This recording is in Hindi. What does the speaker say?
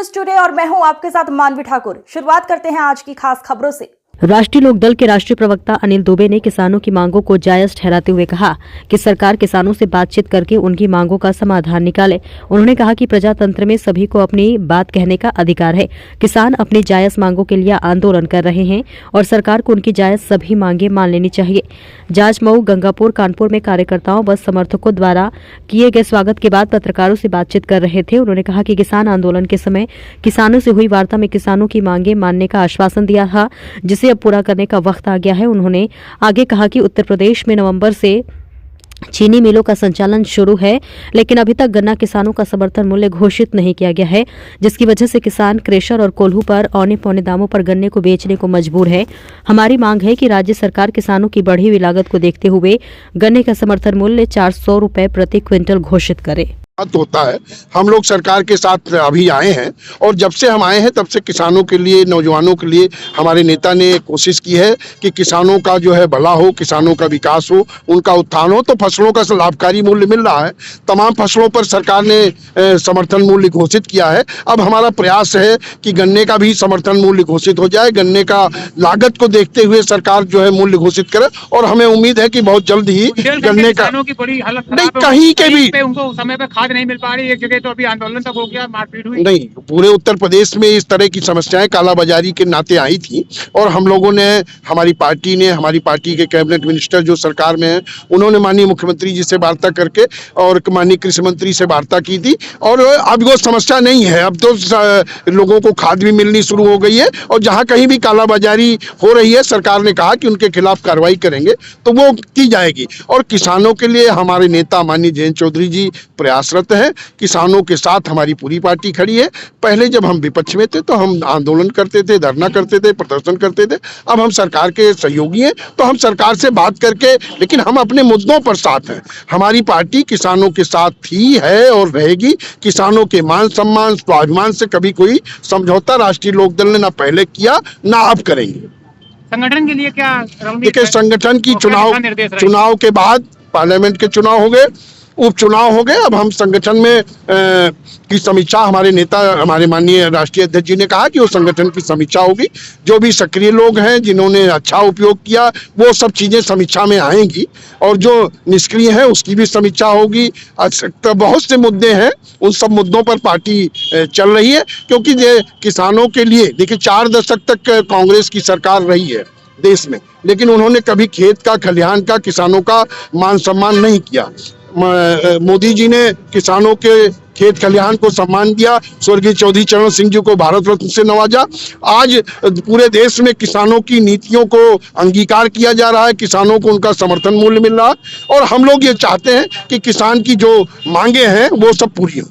न्यूज टुडे और मैं हूं आपके साथ मानवी ठाकुर। शुरुआत करते हैं आज की खास खबरों से। राष्ट्रीय लोकदल के राष्ट्रीय प्रवक्ता अनिल दुबे ने किसानों की मांगों को जायज ठहराते हुए कहा कि सरकार किसानों से बातचीत करके उनकी मांगों का समाधान निकाले। उन्होंने कहा कि प्रजातंत्र में सभी को अपनी बात कहने का अधिकार है। किसान अपनी जायज मांगों के लिए आंदोलन कर रहे हैं और सरकार को उनकी जायज सभी मांगे मान लेनी चाहिए। जांजमऊ, गंगापुर, कानपुर में कार्यकर्ताओं व समर्थकों द्वारा किए गए स्वागत के बाद पत्रकारों से बातचीत कर रहे थे। उन्होंने कहा कि किसान आंदोलन के समय किसानों से हुई वार्ता में किसानों की मांगे मानने का आश्वासन दिया था, जिसे अब पूरा करने का वक्त आ गया है। उन्होंने आगे कहा कि उत्तर प्रदेश में नवंबर से चीनी मिलों का संचालन शुरू है, लेकिन अभी तक गन्ना किसानों का समर्थन मूल्य घोषित नहीं किया गया है, जिसकी वजह से किसान क्रेशर और कोल्हू पर औने पौने दामों पर गन्ने को बेचने को मजबूर है। हमारी मांग है कि राज्य सरकार किसानों की बढ़ी हुई लागत को देखते हुए गन्ने का समर्थन मूल्य 400 रुपए प्रति क्विंटल घोषित करे। होता है। हम लोग सरकार के साथ अभी आए हैं और जब से हम आए हैं तब से किसानों के लिए, नौजवानों के लिए हमारे नेता ने कोशिश की है कि किसानों का जो है भला हो, किसानों का विकास हो, उनका उत्थान हो। तो फसलों का लाभकारी मूल्य मिल रहा है। तमाम फसलों पर सरकार ने समर्थन मूल्य घोषित किया है। अब हमारा प्रयास है कि गन्ने का भी समर्थन मूल्य घोषित हो जाए। गन्ने का लागत को देखते हुए सरकार जो है मूल्य घोषित करे और हमें उम्मीद है कि बहुत जल्द ही गन्ने का नहीं कहीं के भी उनको समय पर नहीं मिल पा रही। एक जगह तो अभी आंदोलन तक हो गया, मारपीट हुई। नहीं, पूरे उत्तर प्रदेश में इस तरह की समस्याएं कालाबाजारी के नाते आई थी और हम लोगों ने, हमारी पार्टी के कैबिनेट मिनिस्टर जो सरकार में हैं, उन्होंने माननीय मुख्यमंत्री जी से वार्ता करके और माननीय कृषि मंत्री से वार्ता की थी और अब वो समस्या नहीं है। अब तो लोगों को खाद भी मिलनी शुरू हो गई है और जहां कहीं भी कालाबाजारी हो रही है सरकार ने कहा कि उनके खिलाफ कार्रवाई करेंगे तो वो की जाएगी। और किसानों के लिए हमारे नेता माननीय जयंत चौधरी जी प्रयासरत है। किसानों के साथ हमारी पूरी पार्टी खड़ी है। पहले जब हम विपक्ष में थे तो हम आंदोलन करते थे, धरना करते थे, प्रदर्शन करते थे। अब हम सरकार के सहयोगी हैं तो हम सरकार से बात करके, लेकिन हम अपने मुद्दों पर साथ हैं। हमारी पार्टी किसानों के साथ ही है और रहेगी। किसानों के मान सम्मान, स्वाभिमान से कभी कोई समझौता राष्ट्रीय लोकदल ने ना पहले किया ना अब करेंगे। संगठन के लिए क्या देखिए, संगठन की चुनाव के बाद पार्लियामेंट के चुनाव हो गए, उपचुनाव हो गए। अब हम संगठन में की समीक्षा, हमारे नेता, हमारे माननीय राष्ट्रीय अध्यक्ष जी ने कहा कि वो संगठन की समीक्षा होगी। जो भी सक्रिय लोग हैं जिन्होंने अच्छा उपयोग किया वो सब चीजें समीक्षा में आएंगी और जो निष्क्रिय है उसकी भी समीक्षा होगी। तो बहुत से मुद्दे हैं, उन सब मुद्दों पर पार्टी चल रही है, क्योंकि ये किसानों के लिए, देखिए 4 दशक तक कांग्रेस की सरकार रही है देश में, लेकिन उन्होंने कभी खेत का, खलिहान का, किसानों का मान सम्मान नहीं किया। मोदी जी ने किसानों के खेत खलिहान को सम्मान दिया। स्वर्गीय चौधरी चरण सिंह जी को भारत रत्न से नवाजा। आज पूरे देश में किसानों की नीतियों को अंगीकार किया जा रहा है, किसानों को उनका समर्थन मूल्य मिल रहा है और हम लोग ये चाहते हैं कि किसान की जो मांगे हैं वो सब पूरी हो।